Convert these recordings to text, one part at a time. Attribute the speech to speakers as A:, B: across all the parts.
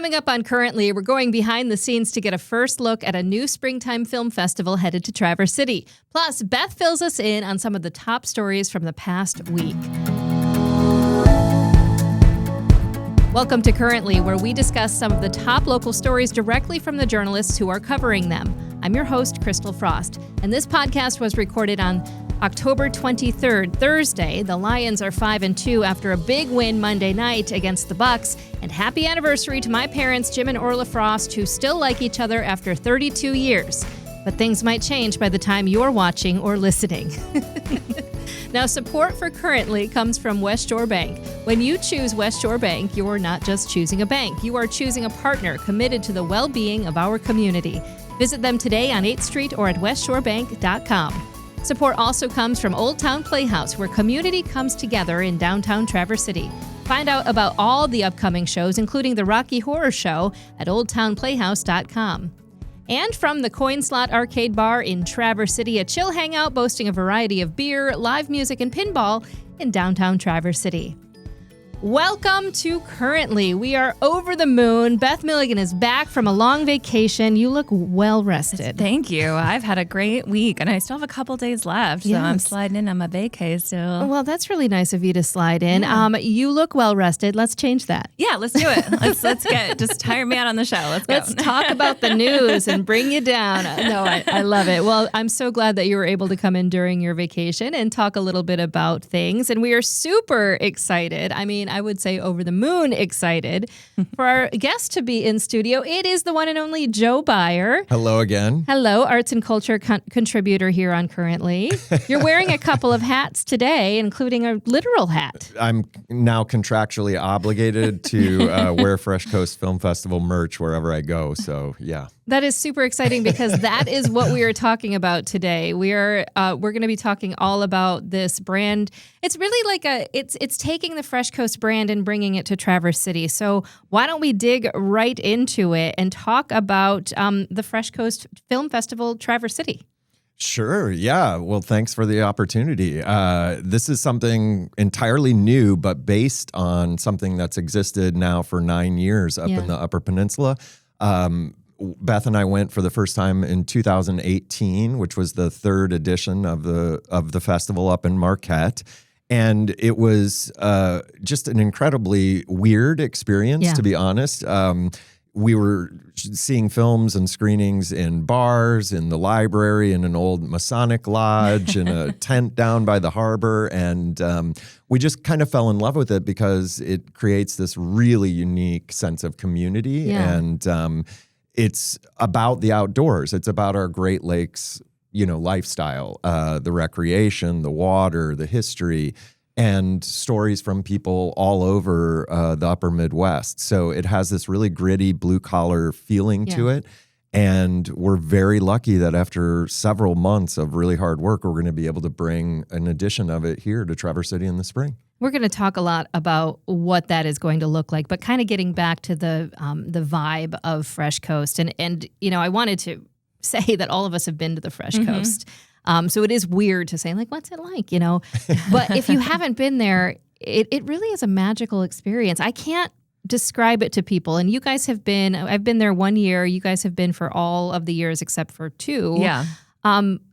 A: Coming up on Currently, we're going behind the scenes to get a first look at a new springtime film festival headed to Traverse City. Plus, Beth fills us in on some of the top stories from the past week. Welcome to Currently, where we discuss some of the top local stories directly from the journalists who are covering them. I'm your host, Crystal Frost, and this podcast was recorded on October 23rd, Thursday. The Lions are 5-2 after a big win Monday night against the Bucks. And happy anniversary to my parents, Jim and Orla Frost, who still like each other after 32 years. But things might change by the time you're watching or listening. Now, support for Currently comes from West Shore Bank. When you choose West Shore Bank, you're not just choosing a bank. You are choosing a partner committed to the well-being of our community. Visit them today on 8th Street or at westshorebank.com. Support also comes from Old Town Playhouse, where community comes together in downtown Traverse City. Find out about all the upcoming shows, including the Rocky Horror Show, at oldtownplayhouse.com. And from the Coin Slot Arcade Bar in Traverse City, a chill hangout boasting a variety of beer, live music, and pinball in downtown Traverse City. Welcome to Currently. We are over the moon. Beth Milligan is back from a long vacation. You look well rested.
B: Thank you. I've had a great week, and I still have a couple days left, so I'm sliding in on my vacay still.
A: Well, that's really nice of you to slide in. Yeah. You look well rested. Let's change that.
B: Yeah, let's do it. Let's get just hire me out on the show. Let's go.
A: Let's talk about the news and bring you down. No, I love it. Well, I'm so glad that you were able to come in during your vacation and talk a little bit about things, and we are super excited. I mean, I would say over the moon excited for our guest to be in studio. It is the one and only Joe Beyer.
C: Hello again.
A: Hello, arts and culture contributor here on Currently. You're wearing a couple of hats today, including a literal hat.
C: I'm now contractually obligated to wear Fresh Coast Film Festival merch wherever I go. So, yeah.
A: That is super exciting because that is what we are talking about today. We're going to be talking all about this brand. It's really like it's taking the Fresh Coast brand and bringing it to Traverse City. So why don't we dig right into it and talk about the Fresh Coast Film Festival, Traverse City?
C: Sure. Yeah. Well, thanks for the opportunity. This is something entirely new, but based on something that's existed now for 9 years up in the Upper Peninsula. Beth and I went for the first time in 2018, which was the third edition of the festival up in Marquette. And it was just an incredibly weird experience, to be honest. We were seeing films and screenings in bars, in the library, in an old Masonic lodge, in a tent down by the harbor. And we just kind of fell in love with it because it creates this really unique sense of community.
A: Yeah.
C: And it's about the outdoors. It's about our Great Lakes, lifestyle, the recreation, the water, the history, and stories from people all over the upper Midwest. So it has this really gritty blue-collar feeling to it. And we're very lucky that after several months of really hard work, we're going to be able to bring an edition of it here to Traverse City in the spring.
A: We're going to talk a lot about what that is going to look like, but kind of getting back to the vibe of Fresh Coast. And I wanted to say that all of us have been to the Fresh Coast. So it is weird to say, like, what's it like, But if you haven't been there, it really is a magical experience. I can't describe it to people. And you guys have been, I've been there 1 year. You guys have been for all of the years except for 2.
B: Yeah.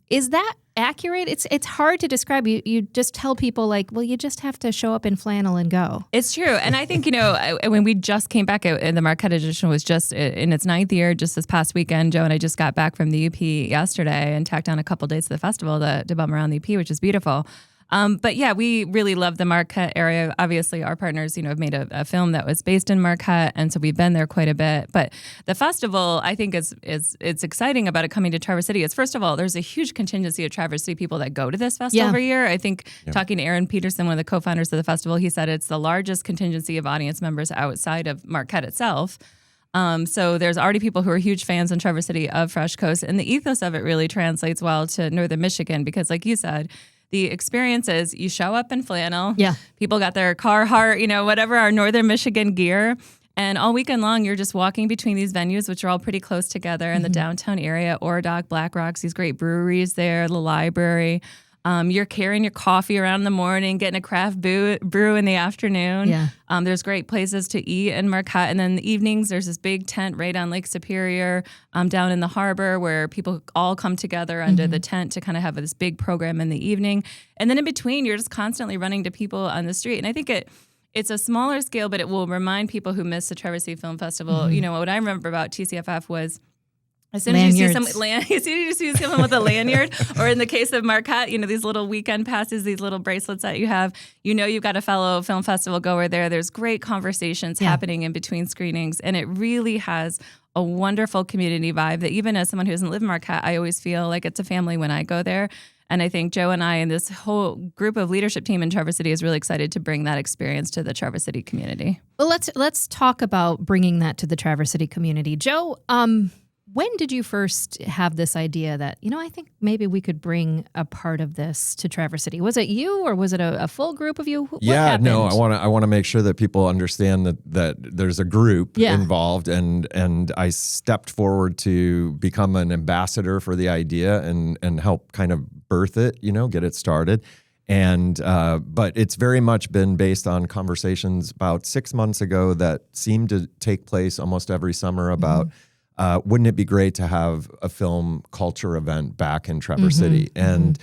A: Is that accurate? It's hard to describe. You just tell people like, well, you just have to show up in flannel and go.
B: It's true. And I think, when we just came back, and the Marquette edition was just in its 9th year, just this past weekend. Joe and I just got back from the UP yesterday and tacked on a couple days to the festival to bum around the UP, which is beautiful. But yeah, we really love the Marquette area. Obviously, our partners, have made a film that was based in Marquette, and so we've been there quite a bit. But the festival, I think, is it's exciting about it coming to Traverse City. Is first of all, there's a huge contingency of Traverse City people that go to this festival every year. I think talking to Aaron Peterson, one of the co-founders of the festival, he said it's the largest contingency of audience members outside of Marquette itself. So there's already people who are huge fans in Traverse City of Fresh Coast, and the ethos of it really translates well to Northern Michigan because, like you said, the experience is you show up in flannel.
A: Yeah.
B: People got their Carhartt, whatever, our Northern Michigan gear. And all weekend long, you're just walking between these venues, which are all pretty close together in the downtown area. Oradoc, Black Rocks, these great breweries there, the library. You're carrying your coffee around in the morning, getting a craft brew in the afternoon.
A: Yeah.
B: There's great places to eat in Marquette. And then in the evenings, there's this big tent right on Lake Superior down in the harbor where people all come together under the tent to kind of have this big program in the evening. And then in between, you're just constantly running to people on the street. And I think it's a smaller scale, but it will remind people who miss the Traverse City Film Festival. You know, what I remember about TCFF was as soon as you see someone with a lanyard, or in the case of Marquette, you know, these little weekend passes, these little bracelets that you have, you know, you've got a fellow film festival goer there. There's great conversations happening in between screenings, and it really has a wonderful community vibe that even as someone who doesn't live in Marquette, I always feel like it's a family when I go there. And I think Joe and I and this whole group of leadership team in Traverse City is really excited to bring that experience to the Traverse City community.
A: Well, let's talk about bringing that to the Traverse City community. Joe, when did you first have this idea that, you know, I think maybe we could bring a part of this to Traverse City? Was it you, or was it a full group of you? What happened?
C: No, I want to make sure that people understand that there's a group involved, and I stepped forward to become an ambassador for the idea and help kind of birth it, you know, get it started. And but it's very much been based on conversations about 6 months ago that seemed to take place almost every summer about wouldn't it be great to have a film culture event back in Traverse City? And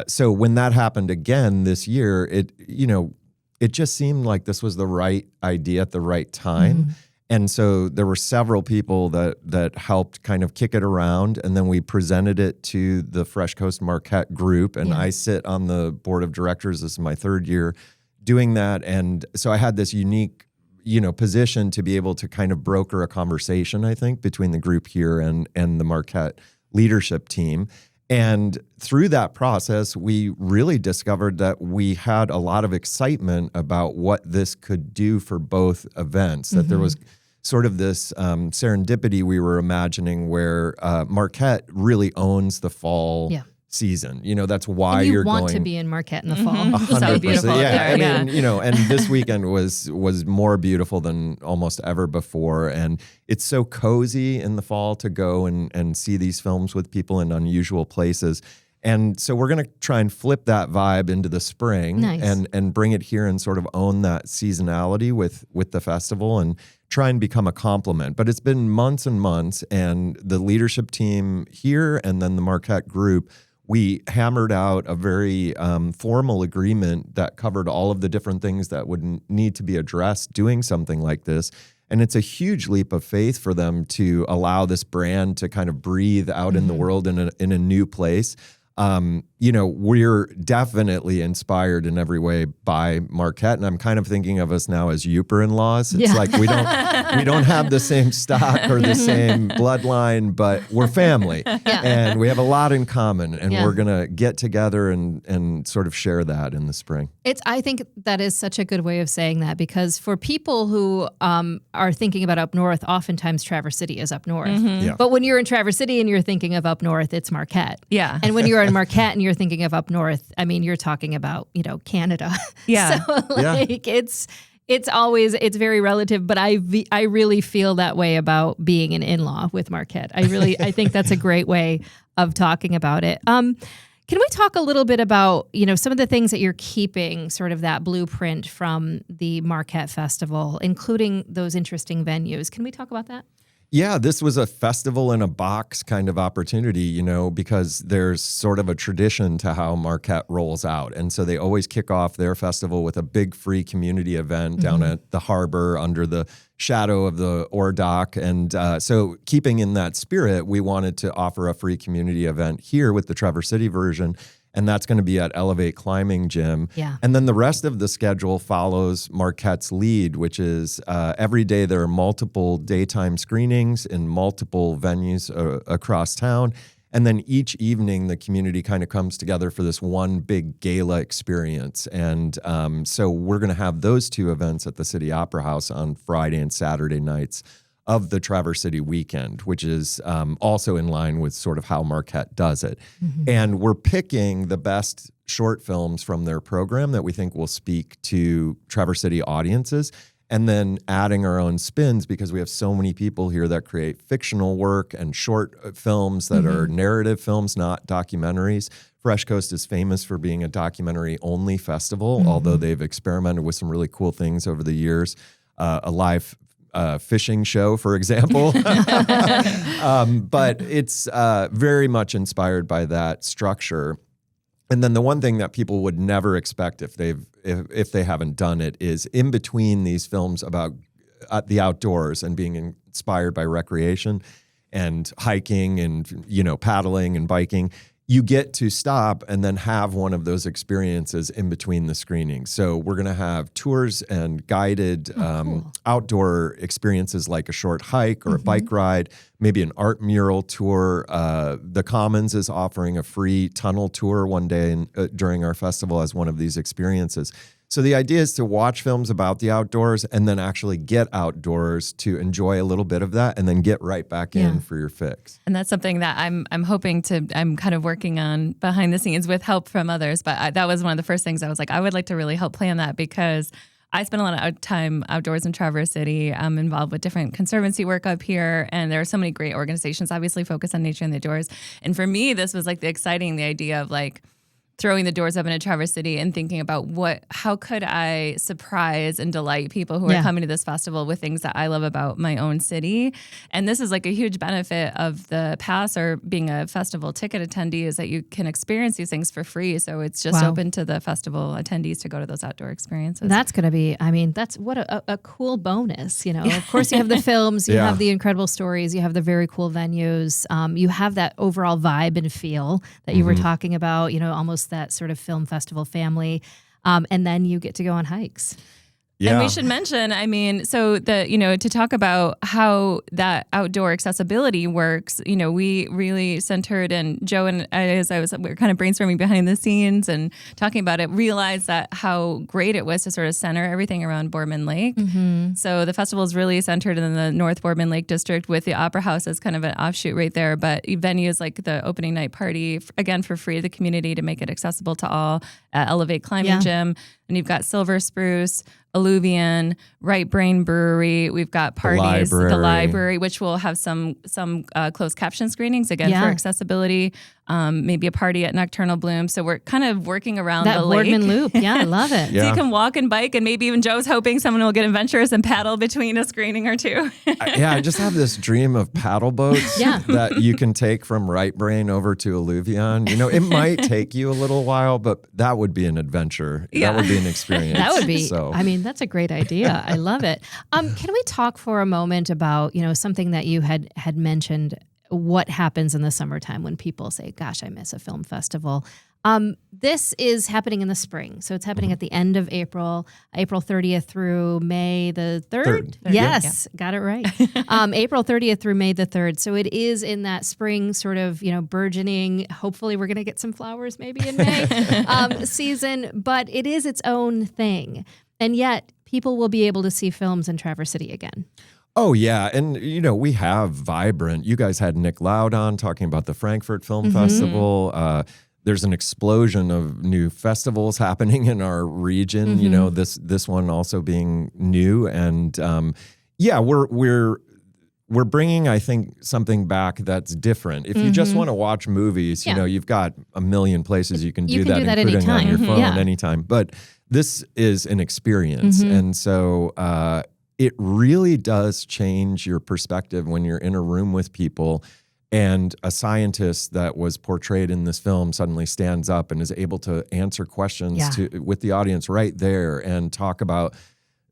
C: so when that happened again this year, it just seemed like this was the right idea at the right time. And so there were several people that helped kind of kick it around, and then we presented it to the Fresh Coast Marquette group, and I sit on the board of directors. This is my third year doing that, and so I had this unique position to be able to kind of broker a conversation, I think, between the group here and the Marquette leadership team. And through that process, we really discovered that we had a lot of excitement about what this could do for both events, that there was sort of this serendipity we were imagining where Marquette really owns the fall season. You know, that's why
A: and you
C: you're
A: want
C: going
A: to be in Marquette in the fall.
C: 100%.
B: So beautiful.
C: I mean, you know, and this weekend was more beautiful than almost ever before. And it's so cozy in the fall to go and see these films with people in unusual places. And so we're going to try and flip that vibe into the spring and bring it here and sort of own that seasonality with the festival and try and become a complement. But it's been months and months, and the leadership team here and then the Marquette group, we hammered out a very formal agreement that covered all of the different things that would need to be addressed doing something like this. And it's a huge leap of faith for them to allow this brand to kind of breathe out in the world in a new place. You know, we're definitely inspired in every way by Marquette, and I'm kind of thinking of us now as Youper-in-laws. It's like we don't have the same stock or the same bloodline, but we're family, and we have a lot in common, and we're gonna get together and sort of share that in the spring.
A: I think that is such a good way of saying that, because for people who are thinking about up north, oftentimes Traverse City is up north. But when you're in Traverse City and you're thinking of up north, it's Marquette. And when you're in Marquette and you're thinking of up north, I mean, you're talking about, you know, Canada. So it's very relative, but I really feel that way about being an in-law with Marquette. I think that's a great way of talking about it. Can we talk a little bit about, you know, some of the things that you're keeping, sort of that blueprint from the Marquette Festival, including those interesting venues? Can we talk about that?
C: Yeah, this was a festival in a box kind of opportunity, you know, because there's sort of a tradition to how Marquette rolls out. And so they always kick off their festival with a big free community event down at the harbor under the shadow of the ore dock. And so keeping in that spirit, we wanted to offer a free community event here with the Traverse City version. And that's going to be at Elevate Climbing Gym. And then the rest of the schedule follows Marquette's lead, which is every day there are multiple daytime screenings in multiple venues across town. And then each evening, the community kind of comes together for this one big gala experience. And so we're going to have those two events at the City Opera House on Friday and Saturday nights of the Traverse City weekend, which is also in line with sort of how Marquette does it. And we're picking the best short films from their program that we think will speak to Traverse City audiences. and then adding our own spins because we have so many people here that create fictional work and short films that are narrative films, not documentaries. Fresh Coast is famous for being a documentary-only festival, although they've experimented with some really cool things over the years. A live fishing show, for example. But it's very much inspired by that structure. And then the one thing that people would never expect if they haven't done it is in between these films about the outdoors and being inspired by recreation and hiking and, paddling and biking, you get to stop and then have one of those experiences in between the screenings. So we're going to have tours and guided outdoor experiences like a short hike or a bike ride, maybe an art mural tour. The Commons is offering a free tunnel tour one day during our festival as one of these experiences. So the idea is to watch films about the outdoors and then actually get outdoors to enjoy a little bit of that and then get right back in for your fix.
B: And that's something that I'm kind of working on behind the scenes with help from others. But that was one of the first things I was like, I would like to really help plan that because I spend a lot of time outdoors in Traverse City. I'm involved with different conservancy work up here, and there are so many great organizations obviously focused on nature and the outdoors. And for me, this was like the idea of like throwing the doors open at Traverse City and thinking about how could I surprise and delight people who are coming to this festival with things that I love about my own city. And this is like a huge benefit of the pass or being a festival ticket attendee is that you can experience these things for free. So it's just open to the festival attendees to go to those outdoor experiences.
A: That's going to be, that's what a cool bonus, Of course you have the films, you have the incredible stories, you have the very cool venues, you have that overall vibe and feel that you were talking about, almost that sort of film festival family. And then you get to go on hikes.
C: Yeah.
B: And we should mention, to talk about how that outdoor accessibility works, we really centered, and Joe and I, we were kind of brainstorming behind the scenes and talking about it, realized that how great it was to sort of center everything around Boardman Lake. So the festival is really centered in the North Boardman Lake District with the Opera House as kind of an offshoot right there. But venues like the opening night party, again, for free to the community to make it accessible to all, Elevate Climbing Gym. And you've got Silver Spruce, Alluvian, Right Brain Brewery. We've got parties, the library, which will have some closed caption screenings, again, for accessibility. Maybe a party at Nocturnal Bloom. So we're kind of working around
A: that
B: the lake.
A: Boardman Loop. Yeah, I love it.
B: So you can walk and bike, and maybe even Joe's hoping someone will get adventurous and paddle between a screening or two.
C: I just have this dream of paddle boats that you can take from Right Brain over to Alluvian. It might take you a little while, but that would be an adventure. That would be an experience.
A: That would be, that's a great idea. I love it. Can we talk for a moment about, something that you had mentioned, what happens in the summertime when people say, gosh, I miss a film festival. This is happening in the spring. So it's happening at the end of April 30th through May the 3rd. Yes, got it right. April 30th through May the 3rd. So it is in that spring sort of, burgeoning. Hopefully we're going to get some flowers maybe in May season, but it is its own thing. And yet people will be able to see films in Traverse City again.
C: Oh, yeah. And, we have vibrant. You guys had Nick Loud on talking about the Frankfurt Film Festival. There's an explosion of new festivals happening in our region, this one also being new. And, we're bringing, I think, something back that's different. If you just want to watch movies, you've got a million places you can do that, including
A: anytime.
C: on your phone anytime. But this is an experience. And so it really does change your perspective when you're in a room with people and a scientist that was portrayed in this film suddenly stands up and is able to answer questions with the audience right there and talk about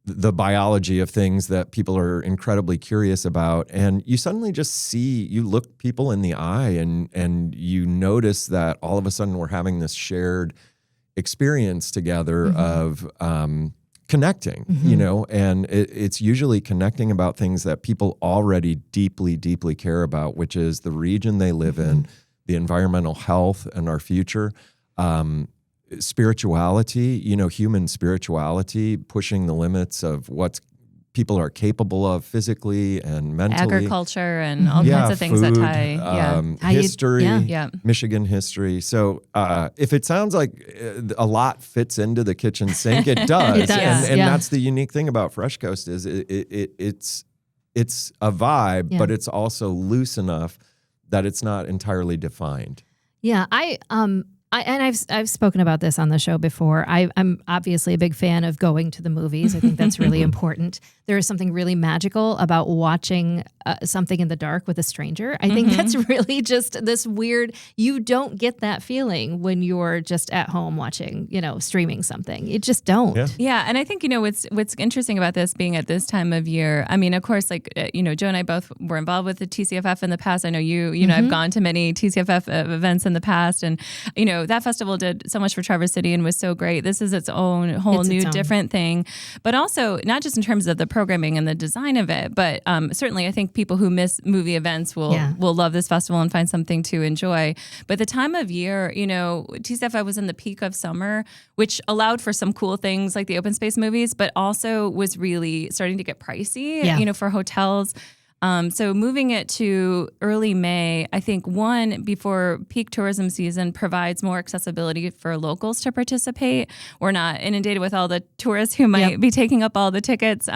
C: the biology of things that people are incredibly curious about. And you suddenly just you look people in the eye and you notice that all of a sudden we're having this shared experience together of connecting, and it's usually connecting about things that people already deeply, deeply care about, which is the region they live in, the environmental health and our future, spirituality, human spirituality, pushing the limits of what's people are capable of physically and mentally.
B: Agriculture and all kinds of things
C: food,
B: that tie.
C: History, Michigan history. So if it sounds like a lot fits into the kitchen sink, it does.
A: It does,
C: And that's the unique thing about Fresh Coast is it's a vibe, but it's also loose enough that it's not entirely defined.
A: Yeah, I've spoken about this on the show before. I'm obviously a big fan of going to the movies. I think that's really important. There is something really magical about watching something in the dark with a stranger. I think that's really just this weird, you don't get that feeling when you're just at home watching, streaming something. You just don't.
B: Yeah. And I think, what's interesting about this being at this time of year, I mean, of course, like, Joe and I both were involved with the TCFF in the past. I know you know, I've gone to many TCFF events in the past, and, that festival did so much for Traverse City and was so great. This is its own whole different thing, but also not just in terms of the programming and the design of it, but certainly I think people who miss movie events will love this festival and find something to enjoy. But the time of year, TCFF was in the peak of summer, which allowed for some cool things like the open space movies, but also was really starting to get pricey, for hotels. So moving it to early May, I think before peak tourism season provides more accessibility for locals to participate. We're not inundated with all the tourists who might be taking up all the tickets.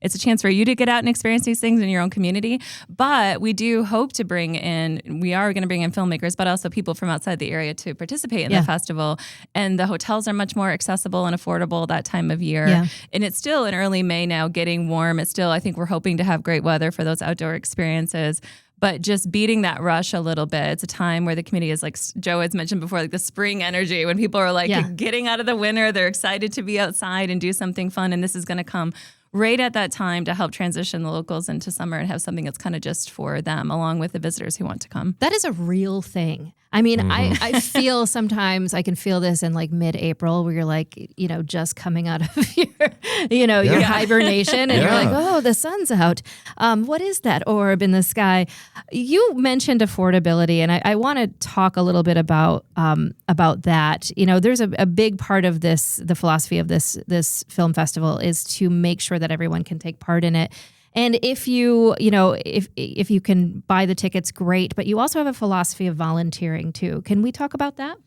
B: It's a chance for you to get out and experience these things in your own community. But we do hope to we are going to bring in filmmakers, but also people from outside the area to participate in the festival. And the hotels are much more accessible and affordable that time of year. Yeah. And it's still in early May now, getting warm. It's still, I think we're hoping to have great weather for those outdoor experiences, but just beating that rush a little bit. It's a time where the community is, like Joe has mentioned before, like the spring energy, when people are like getting out of the winter, they're excited to be outside and do something fun. And this is going to come right at that time to help transition the locals into summer and have something that's kind of just for them, along with the visitors who want to come.
A: That is a real thing. I mean, I feel sometimes I can feel this in like mid-April where you're like, just coming out of your hibernation and you're like, oh, the sun's out. What is that orb in the sky? You mentioned affordability, and I want to talk a little bit about that. There's a big part of this, the philosophy of this film festival is to make sure that everyone can take part in it. And if if you can buy the tickets, great. But you also have a philosophy of volunteering too. Can we talk about that?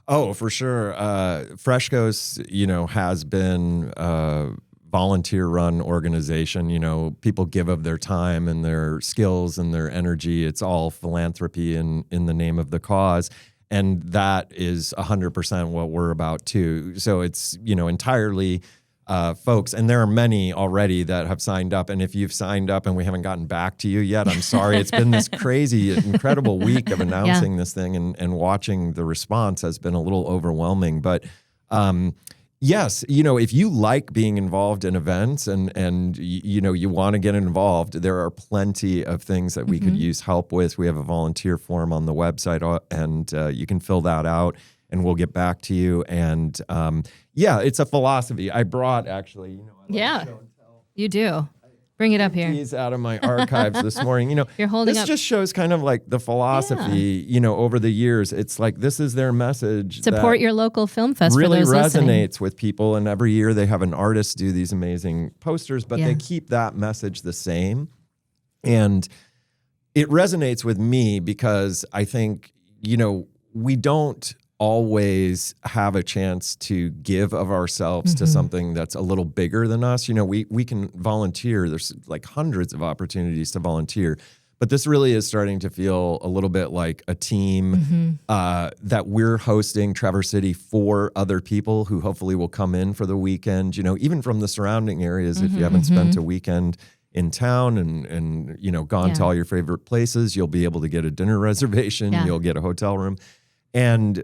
C: Oh, for sure. Fresh Coast, has been a volunteer-run organization. People give of their time and their skills and their energy. It's all philanthropy in the name of the cause. And that is 100% what we're about too. So it's, entirely folks, and there are many already that have signed up. And if you've signed up and we haven't gotten back to you yet, I'm sorry. It's been this crazy, incredible week of announcing this thing, and watching the response has been a little overwhelming. But yes, if you like being involved in events and you want to get involved, there are plenty of things that we could use help with. We have a volunteer form on the website, and you can fill that out, and we'll get back to you. And it's a philosophy. I brought actually, show and tell.
A: You do. Bring it up here.
C: These out of my archives this morning.
A: You're holding
C: this
A: up.
C: Just shows kind of like the philosophy, over the years. It's like this is their message.
A: Support your local film fest.
C: Really
A: for those
C: resonates
A: listening.
C: with people. And every year they have an artist do these amazing posters, but they keep that message the same. And it resonates with me because I think, we don't always have a chance to give of ourselves to something that's a little bigger than us. We can volunteer. There's like hundreds of opportunities to volunteer, but this really is starting to feel a little bit like a team that we're hosting Traverse City for other people who hopefully will come in for the weekend, even from the surrounding areas. If you haven't spent a weekend in town and gone to all your favorite places, you'll be able to get a dinner reservation. You'll get a hotel room. And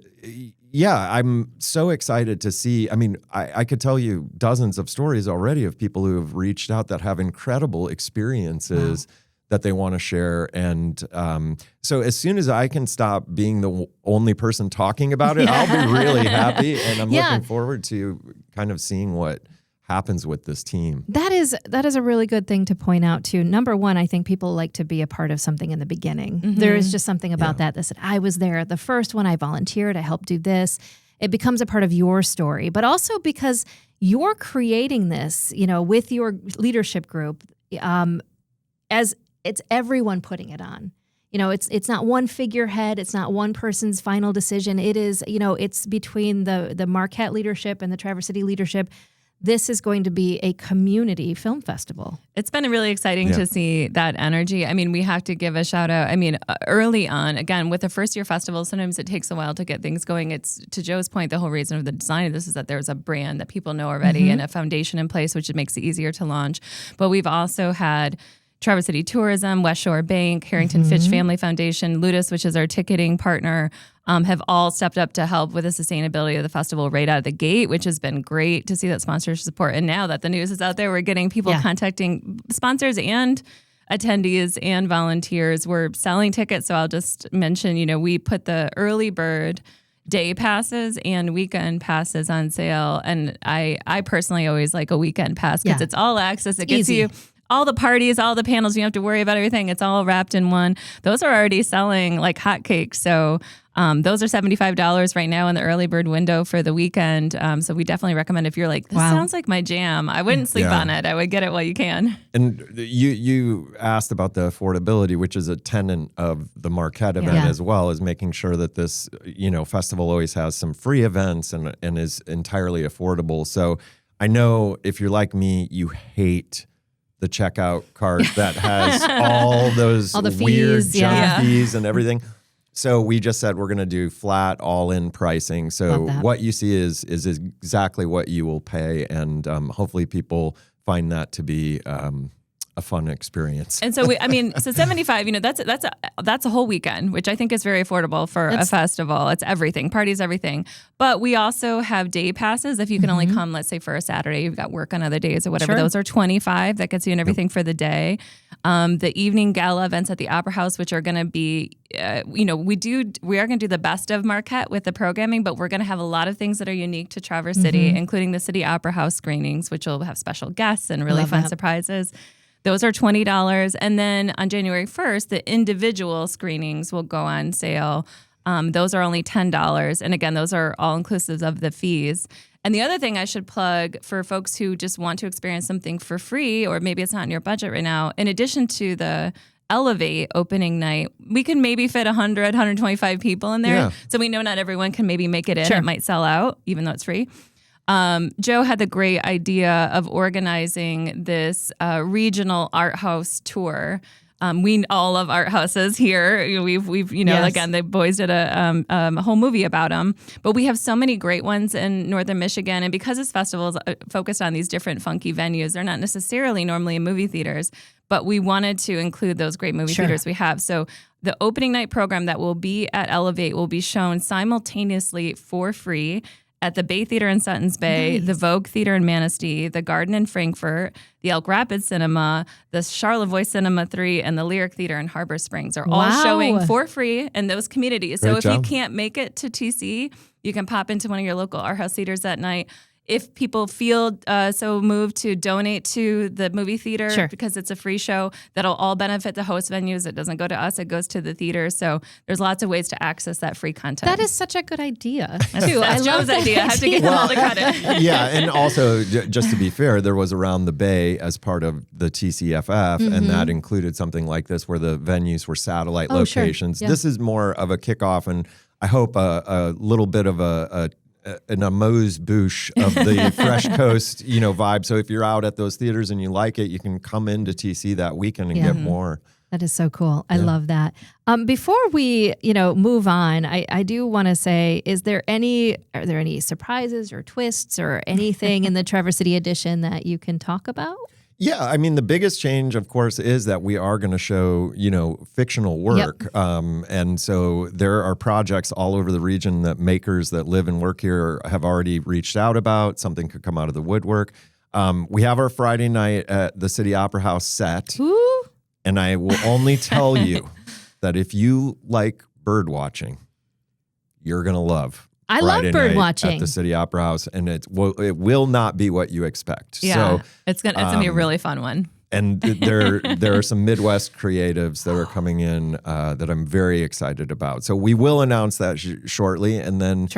C: I'm so excited to see. I mean, I could tell you dozens of stories already of people who have reached out that have incredible experiences that they want to share. And so as soon as I can stop being the only person talking about it, I'll be really happy. And I'm looking forward to kind of seeing what happens with this team.
A: That is a really good thing to point out too. Number one, I think people like to be a part of something in the beginning. There is just something about that said, I was there at the first one, I volunteered, I helped do this. It becomes a part of your story, but also because you're creating this, with your leadership group, as it's everyone putting it on. It's not one figurehead. It's not one person's final decision. It is, it's between the Marquette leadership and the Traverse City leadership. This is going to be a community film festival.
B: It's been really exciting to see that energy. I mean, we have to give a shout out. I mean, early on, again, with the first year festival, sometimes it takes a while to get things going. It's, to Joe's point, the whole reason of the design of this is that there's a brand that people know already and a foundation in place, which makes it easier to launch. But we've also had Traverse City Tourism, West Shore Bank, Harrington Fitch Family Foundation, Ludus, which is our ticketing partner, have all stepped up to help with the sustainability of the festival right out of the gate, which has been great to see that sponsorship support. And now that the news is out there, we're getting people contacting sponsors and attendees and volunteers. We're selling tickets. So I'll just mention, we put the early bird day passes and weekend passes on sale. And I personally always like a weekend pass because it's all access. It gets you all the parties, all the panels. You don't have to worry about everything. It's all wrapped in one. Those are already selling like hotcakes. So those are $75 right now in the early bird window for the weekend. So we definitely recommend, if you're like, this sounds like my jam, I wouldn't sleep on it. I would get it while you can.
C: And you asked about the affordability, which is a tenet of the Marquette event as well, is making sure that this, festival always has some free events and is entirely affordable. So I know if you're like me, you hate the checkout card that has all those
A: all the
C: weird
A: fees,
C: junk fees and everything. So we just said we're going to do flat, all-in pricing. So what you see is exactly what you will pay, and hopefully people find that to be a fun experience.
B: And so so 75, that's a whole weekend, which I think is very affordable for a festival. It's everything, parties, everything. But we also have day passes. If you can only come, let's say for a Saturday, you've got work on other days or whatever. Those are $25. That gets you in everything for the day. The evening gala events at the Opera House, which are going to be, we are going to do the best of Marquette with the programming, but we're going to have a lot of things that are unique to Traverse City, including the City Opera House screenings, which will have special guests and really fun surprises. Those are $20. And then on January 1st, the individual screenings will go on sale. Those are only $10. And again, those are all inclusive of the fees. And the other thing I should plug for folks who just want to experience something for free, or maybe it's not in your budget right now, in addition to the Elevate opening night, we can maybe fit 100, 125 people in there. Yeah. So we know not everyone can maybe make it in. It might sell out, even though it's free. Joe had the great idea of organizing this regional art house tour. We all love art houses here. We've again, the boys did a whole movie about them. But we have so many great ones in northern Michigan, and because this festival is focused on these different funky venues, they're not necessarily normally in movie theaters. But we wanted to include those great movie theaters we have. So the opening night program that will be at Elevate will be shown simultaneously for free at the Bay Theater in Suttons Bay, the Vogue Theater in Manistee, the Garden in Frankfurt, the Elk Rapids Cinema, the Charlevoix Cinema 3, and the Lyric Theater in Harbor Springs are all showing for free in those communities. So if you can't make it to TC, you can pop into one of your local art house theaters that night. If people feel so moved to donate to the movie theater because it's a free show, that'll all benefit the host venues. It doesn't go to us, it goes to the theater. So there's lots of ways to access that free content.
A: That is such a good idea,
B: too. That's Joe's idea. I have to give him all the credit.
C: Yeah, and also, just to be fair, there was Around the Bay as part of the TCFF, and that included something like this where the venues were satellite locations. This is more of a kickoff, and I hope a little bit of an amuse-bouche of the Fresh Coast, vibe. So if you're out at those theaters and you like it, you can come into TC that weekend and get more.
A: That is so cool. I love that. Before we, move on, I do want to say, are there any surprises or twists or anything in the Traverse City edition that you can talk about?
C: Yeah, I mean, the biggest change, of course, is that we are going to show, fictional work. And so there are projects all over the region that makers that live and work here have already reached out about. Something could come out of the woodwork. We have our Friday night at the City Opera House set.
A: Ooh.
C: And I will only tell you that if you like bird watching, you're going to love
A: I love bird watching
C: at the City Opera House, and it will not be what you expect.
B: Yeah, so, it's gonna be a really fun one.
C: And there are some Midwest creatives that are coming in that I'm very excited about. So we will announce that shortly, and then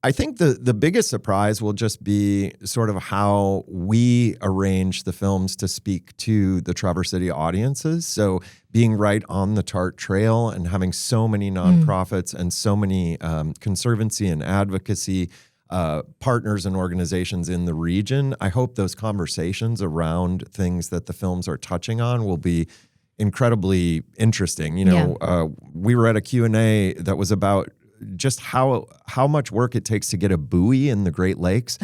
C: I think the biggest surprise will just be sort of how we arrange the films to speak to the Traverse City audiences. So being right on the TART trail and having so many nonprofits and so many conservancy and advocacy partners and organizations in the region, I hope those conversations around things that the films are touching on will be incredibly interesting. We were at a Q&A that was about just how much work it takes to get a buoy in the Great Lakes.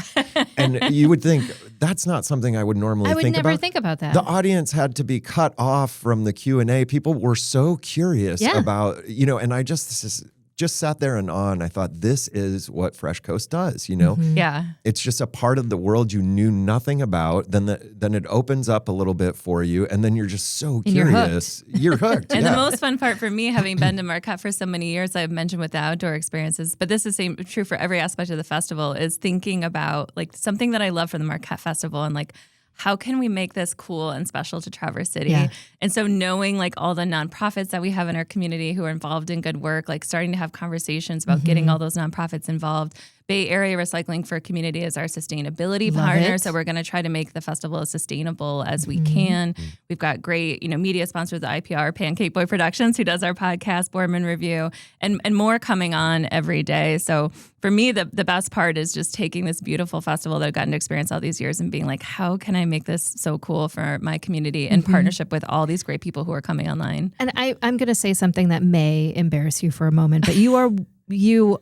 C: And you would think that's not something I would normally think about.
A: I would never think about that.
C: The audience had to be cut off from the Q&A. People were so curious about, and I just sat there and I thought, this is what Fresh Coast does,
B: Yeah.
C: It's just a part of the world you knew nothing about. Then it opens up a little bit for you, and then you're just so curious. You're hooked.
B: And the most fun part for me, having been to Marquette for so many years, I've mentioned with the outdoor experiences, but this is true for every aspect of the festival, is thinking about like something that I love for the Marquette Festival and like, how can we make this cool and special to Traverse City?
A: Yeah.
B: And so knowing like all the nonprofits that we have in our community who are involved in good work, like starting to have conversations about getting all those nonprofits involved. Bay Area Recycling for Community is our sustainability partner. So we're going to try to make the festival as sustainable as we can. We've got great, media sponsors, the IPR, Pancake Boy Productions, who does our podcast, Boardman Review, and more coming on every day. So for me, the best part is just taking this beautiful festival that I've gotten to experience all these years and being like, how can I make this so cool for my community in partnership with all these great people who are coming online?
A: And I'm going to say something that may embarrass you for a moment, but you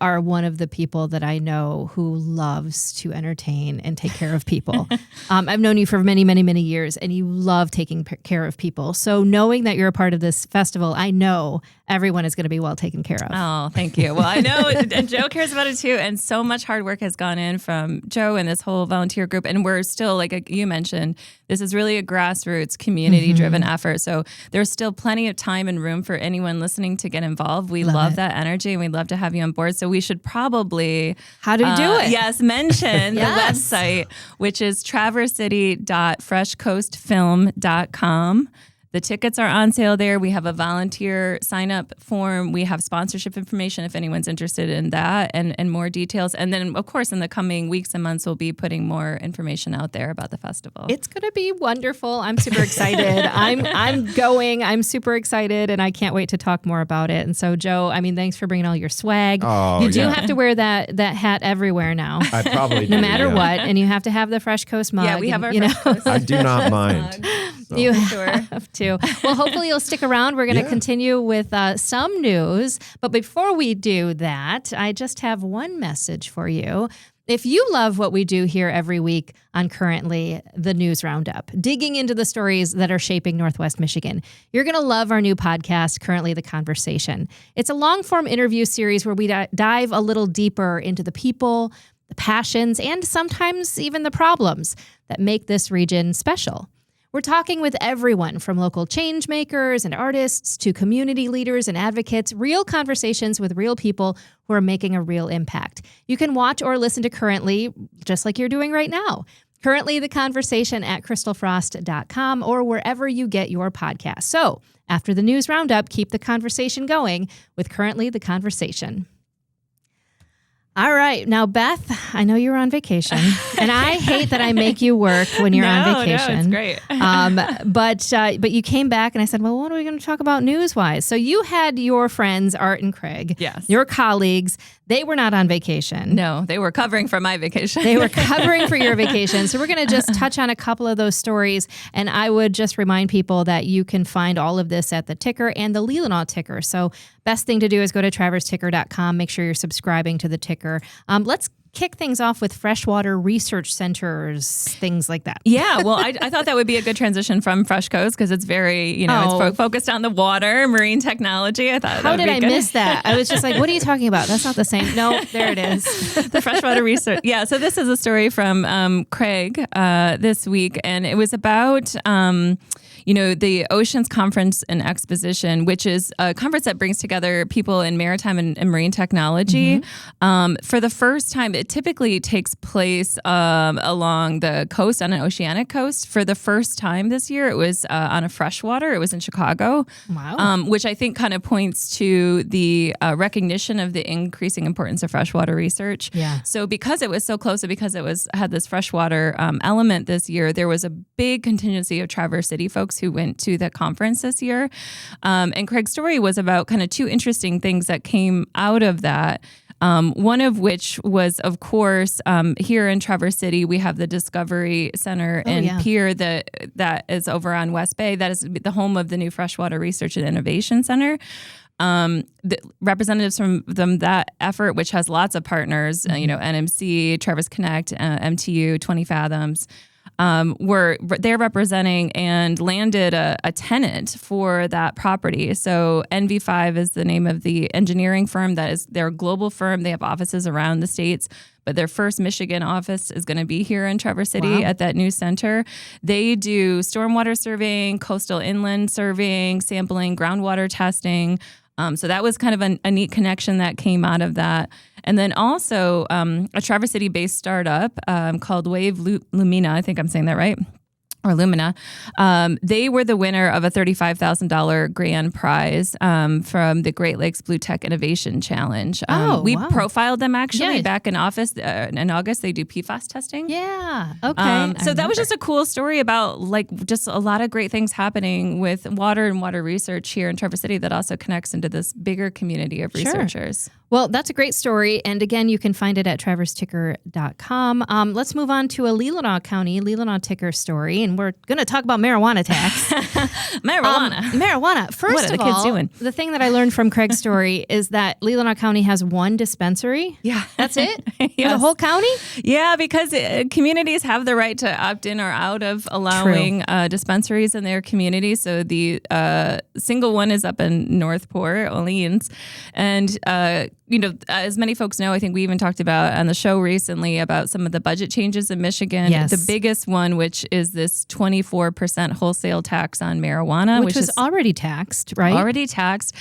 A: are one of the people that I know who loves to entertain and take care of people. I've known you for many, many, many years, and you love taking care of people. So knowing that you're a part of this festival, I know everyone is going to be well taken care of.
B: Oh, thank you. Well, I know, and Joe cares about it too. And so much hard work has gone in from Joe and this whole volunteer group. And we're still, like you mentioned, this is really a grassroots, community-driven effort. So there's still plenty of time and room for anyone listening to get involved. We love that energy, and we'd love to have you on board. So we should probably...
A: How do we do it?
B: Yes, mention the website, which is traversecity.freshcoastfilm.com. The tickets are on sale there. We have a volunteer sign-up form. We have sponsorship information if anyone's interested in that, and more details. And then, of course, in the coming weeks and months, we'll be putting more information out there about the festival.
A: It's going to be wonderful. I'm super excited. I'm going. I'm super excited, and I can't wait to talk more about it. And so, Joe, thanks for bringing all your swag.
C: Oh,
A: you do have to wear that hat everywhere now.
C: I probably do.
A: No matter what, and you have to have the Fresh Coast mug.
B: Yeah, we have our Fresh Coast.
C: I do not mind.
A: So. You have to. Well, hopefully you'll stick around. We're going to continue with some news. But before we do that, I just have one message for you. If you love what we do here every week on Currently, the News Roundup, digging into the stories that are shaping Northwest Michigan, you're going to love our new podcast, Currently the Conversation. It's a long-form interview series where we dive a little deeper into the people, the passions, and sometimes even the problems that make this region special. We're talking with everyone from local change makers and artists to community leaders and advocates, real conversations with real people who are making a real impact. You can watch or listen to Currently, just like you're doing right now. Currently, the Conversation at crystalfrost.com or wherever you get your podcast. So after the news roundup, keep the conversation going with Currently the Conversation. All right. Now, Beth, I know you're on vacation, and I hate that I make you work when you're on vacation.
B: No, it's great.
A: But you came back, and I said, well, what are we going to talk about news-wise? So you had your friends, Art and Craig, your colleagues. They were not on vacation.
B: No, they were covering for my vacation.
A: They were covering for your vacation. So we're going to just touch on a couple of those stories, and I would just remind people that you can find all of this at the Ticker and the Leelanau Ticker. So best thing to do is go to traverseticker.com. Make sure you're subscribing to the Ticker. Let's kick things off with freshwater research centers, things like that.
B: Yeah, well, I thought that would be a good transition from Fresh Coast because it's very, it's focused on the water, marine technology. I thought
A: How did I miss that? I was just like, what are you talking about? That's not the same. No, there it is.
B: The freshwater research. Yeah, so this is a story from Craig this week, and it was about... the Oceans Conference and Exposition, which is a conference that brings together people in maritime and marine technology. For the first time, it typically takes place along the coast, on an oceanic coast. For the first time this year, it was on a freshwater. It was in Chicago.
A: Wow.
B: Which I think kind of points to the recognition of the increasing importance of freshwater research.
A: Yeah.
B: So because it was so close and because it had this freshwater element this year, there was a big contingency of Traverse City folks who went to the conference this year. And Craig's story was about kind of two interesting things that came out of that. One of which was, of course, here in Traverse City, we have the Discovery Center and Pier that is over on West Bay. That is the home of the new Freshwater Research and Innovation Center. The representatives from that effort, which has lots of partners, NMC, Traverse Connect, MTU, 20 Fathoms, they're representing and landed a tenant for that property. So NV5 is the name of the engineering firm. They're a global firm. They have offices around the states, but their first Michigan office is going to be here in Traverse City at that new center. They do stormwater surveying, coastal inland surveying, sampling, groundwater testing. So that was kind of a neat connection that came out of that. And then also a Traverse City-based startup called Wave Lumina, I think I'm saying that right, or Lumina. They were the winner of a $35,000 grand prize from the Great Lakes Blue Tech Innovation Challenge. We profiled them actually back in August. They do PFAS testing.
A: Yeah. Okay.
B: So that was just a cool story about just a lot of great things happening with water and water research here in Traverse City that also connects into this bigger community of researchers.
A: Sure. Well, that's a great story. And again, you can find it at traverseticker.com. Let's move on to a Leelanau County, Leelanau Ticker story. And we're going to talk about marijuana tax. Marijuana. First of all, the thing that I learned from Craig's story is that Leelanau County has one dispensary.
B: Yeah.
A: That's it? For the whole county?
B: Yeah, because communities have the right to opt in or out of allowing dispensaries in their community. So the single one is up in Northport, Orleans. And as many folks know, I think we even talked about on the show recently about some of the budget changes in Michigan.
A: Yes.
B: The biggest one, which is this 24% wholesale tax on marijuana.
A: Which was already taxed, right?
B: Already taxed.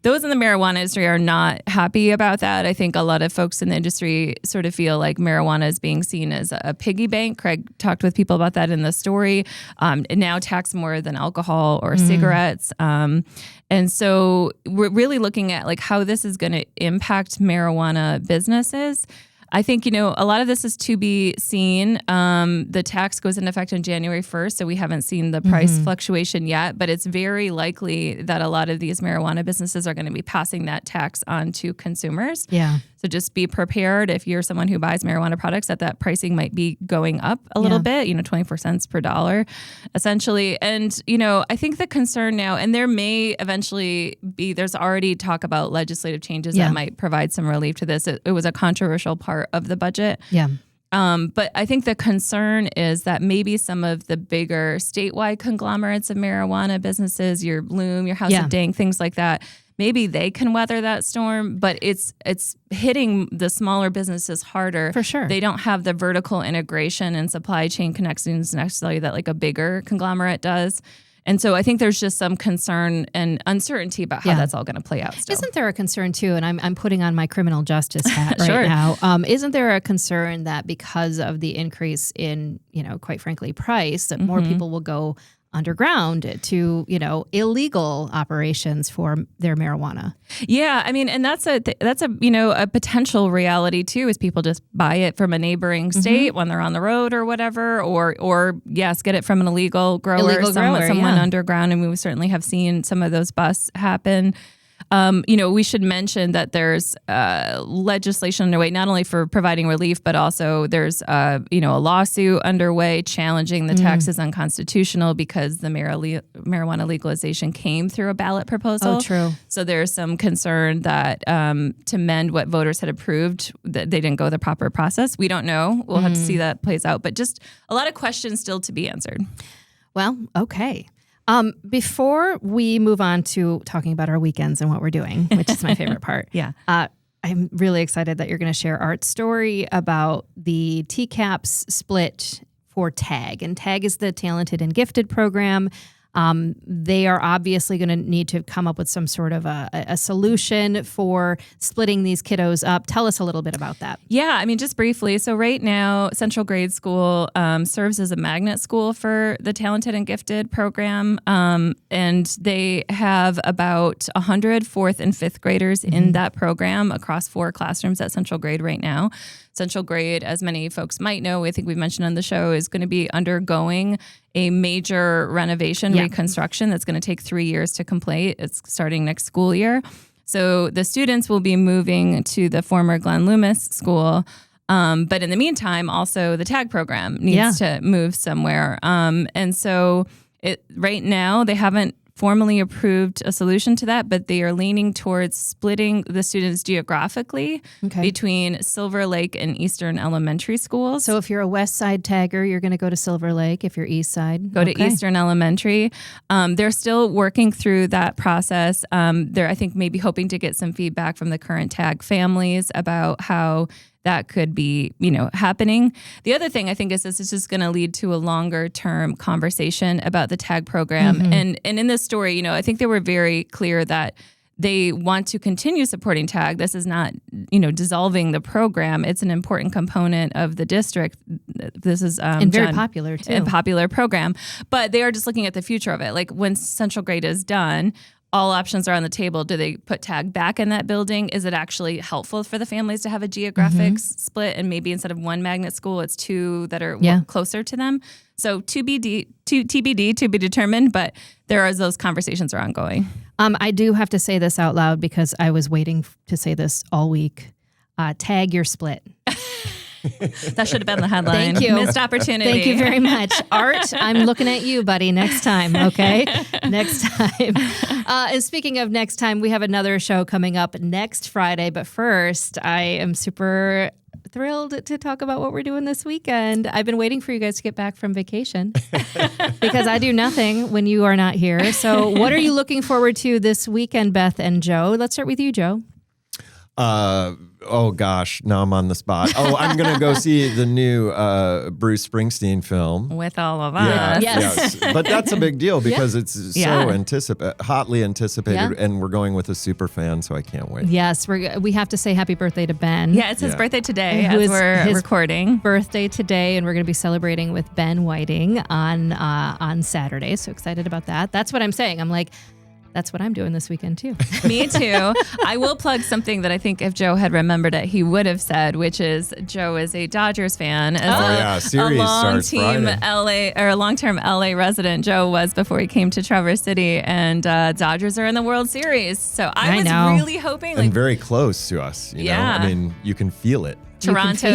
B: Those in the marijuana industry are not happy about that. I think a lot of folks in the industry sort of feel like marijuana is being seen as a piggy bank. Craig talked with people about that in the story. It now taxed more than alcohol or cigarettes. And so we're really looking at how this is going to impact marijuana businesses. I think, a lot of this is to be seen. The tax goes into effect on January 1st, so we haven't seen the price fluctuation yet, but it's very likely that a lot of these marijuana businesses are going to be passing that tax on to consumers.
A: Yeah.
B: So just be prepared if you're someone who buys marijuana products that pricing might be going up a little bit, 24 cents per dollar, essentially. And, I think the concern now, and there may eventually be, there's already talk about legislative changes that might provide some relief to this. It was a controversial part of the budget.
A: Yeah.
B: But I think the concern is that maybe some of the bigger statewide conglomerates of marijuana businesses, your Bloom, your House of Dank, things like that, maybe they can weather that storm, but it's hitting the smaller businesses harder.
A: For sure.
B: They don't have the vertical integration and supply chain connections necessarily that a bigger conglomerate does. And so I think there's just some concern and uncertainty about how that's all going to play out still.
A: Isn't there a concern too, and I'm putting on my criminal justice hat right
B: Sure.
A: now, isn't there a concern that because of the increase in, quite frankly, price, that more people will go underground to, illegal operations for their marijuana?
B: Yeah, I mean, and that's a potential reality too, is people just buy it from a neighboring state when they're on the road or whatever, or get it from an illegal grower, someone underground, and we certainly have seen some of those busts happen. We should mention that there's legislation underway, not only for providing relief, but also there's a lawsuit underway challenging the tax as unconstitutional because the marijuana legalization came through a ballot proposal.
A: Oh, true.
B: So there's some concern that to mend what voters had approved, that they didn't go the proper process. We don't know. We'll have to see that plays out. But just a lot of questions still to be answered.
A: Well, okay. Before we move on to talking about our weekends and what we're doing, which is my favorite part. I'm really excited that you're going to share Art's story about the TCAPS split for TAG. And TAG is the Talented and Gifted program. They are obviously going to need to come up with some sort of a solution for splitting these kiddos up. Tell us a little bit about that.
B: Yeah, I mean, just briefly. So right now, Central Grade School serves as a magnet school for the Talented and Gifted program. And they have about 100 fourth and fifth graders in that program across 4 classrooms at Central Grade right now. Central Grade, as many folks might know, I think we've mentioned on the show, is going to be undergoing a major renovation, reconstruction that's going to take 3 years to complete. It's starting next school year. So the students will be moving to the former Glen Loomis school. But in the meantime, also the TAG program needs to move somewhere. And so right now, they haven't formally approved a solution to that, but they are leaning towards splitting the students geographically between Silver Lake and Eastern Elementary schools.
A: So if you're a West Side tagger, you're going to go to Silver Lake. If you're East Side,
B: go to Eastern Elementary. They're still working through that process. They're, I think, maybe hoping to get some feedback from the current TAG families about how that could be, happening. The other thing I think is this is just going to lead to a longer term conversation about the TAG program. And in this story, I think they were very clear that they want to continue supporting TAG. This is not, dissolving the program. It's an important component of the district. This is
A: and very popular too.
B: A popular program, but they are just looking at the future of it. Like when Central Grade is done, all options are on the table. Do they put TAG back in that building? Is it actually helpful for the families to have a geographic split, and maybe instead of 1 magnet school, it's 2 that are closer to them? So TBD, to be determined, but those conversations are ongoing.
A: I do have to say this out loud because I was waiting to say this all week. TAG your split.
B: That should have been the headline.
A: Thank you.
B: Missed opportunity.
A: Thank you very much. Art, I'm looking at you, buddy. Next time, okay? Next time. And speaking of next time, we have another show coming up next Friday. But first, I am super thrilled to talk about what we're doing this weekend. I've been waiting for you guys to get back from vacation because I do nothing when you are not here. So what are you looking forward to this weekend, Beth and Joe? Let's start with you, Joe.
C: Oh gosh, now I'm on the spot. Oh, I'm gonna go see the new Bruce Springsteen film
B: with all of us.
A: Yes.
C: But that's a big deal because it's so hotly anticipated, and we're going with a super fan, so I can't wait.
A: Yes, we have to say happy birthday to Ben.
B: Yeah, it's his birthday today as we're recording.
A: Birthday today, and we're going to be celebrating with Ben Whiting on Saturday. So excited about that. That's what I'm saying. I'm like, that's what I'm doing this weekend, too.
B: Me, too. I will plug something that I think if Joe had remembered it, he would have said, which is Joe is a Dodgers fan. As a long-term LA resident, Joe was before he came to Traverse City, and Dodgers are in the World Series. So I was really hoping.
C: And very close to us, you know? I mean, you can feel it.
B: Toronto.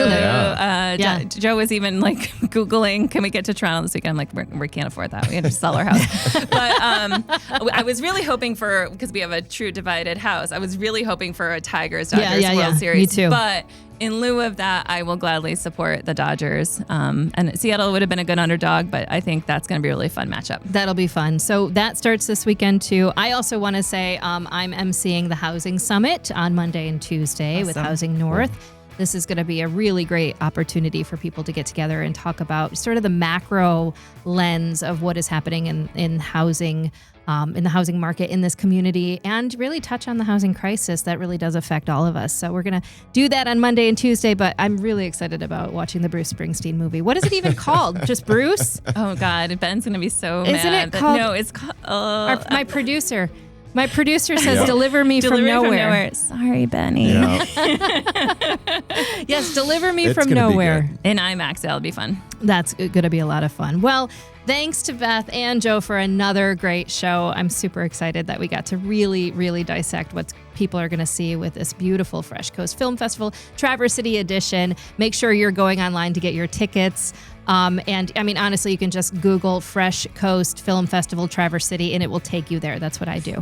B: Joe was even like Googling, can we get to Toronto this weekend? I'm like, we can't afford that. We had to sell our house. But I was really hoping because we have a true divided house, I was really hoping for a Tigers-Dodgers World Series.
A: Me too.
B: But in lieu of that, I will gladly support the Dodgers. And Seattle would have been a good underdog, but I think that's going to be a really fun matchup.
A: That'll be fun. So that starts this weekend, too. I also want to say I'm emceeing the Housing Summit on Monday and Tuesday with Housing North. This is going to be a really great opportunity for people to get together and talk about sort of the macro lens of what is happening in housing, in the housing market in this community, and really touch on the housing crisis that really does affect all of us. So we're going to do that on Monday and Tuesday, but I'm really excited about watching the Bruce Springsteen movie. What is it even called? Just Bruce?
B: Oh, God. Ben's going to be so
A: mad. Isn't it called?
B: No, it's called...
A: My producer says, deliver me from nowhere.
B: Sorry, Benny.
C: Yeah.
A: Yes, deliver me from nowhere.
B: In IMAX, that'll be fun.
A: That's going to be a lot of fun. Well, thanks to Beth and Joe for another great show. I'm super excited that we got to really, really dissect what people are going to see with this beautiful Fresh Coast Film Festival, Traverse City edition. Make sure you're going online to get your tickets. And I mean, honestly, you can just Google Fresh Coast Film Festival Traverse City and it will take you there. That's what I do.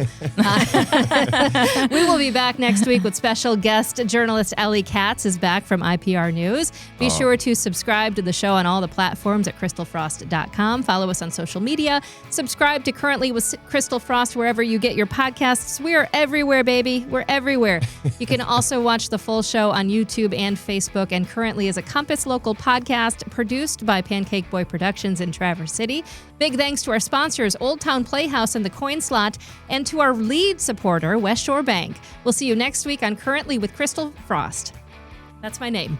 A: We will be back next week with special guest journalist Ellie Katz is back from IPR News. Be sure to subscribe to the show on all the platforms at crystalfrost.com. Follow us on social media. Subscribe to Currently with Crystal Frost wherever you get your podcasts. We are everywhere, baby. We're everywhere. You can also watch the full show on YouTube and Facebook, and Currently is a Compass Local podcast produced by by Pancake Boy Productions in Traverse City. Big thanks to our sponsors, Old Town Playhouse and the Coin Slot, and to our lead supporter, West Shore Bank. We'll see you next week on Currently with Christal Frost. That's my name.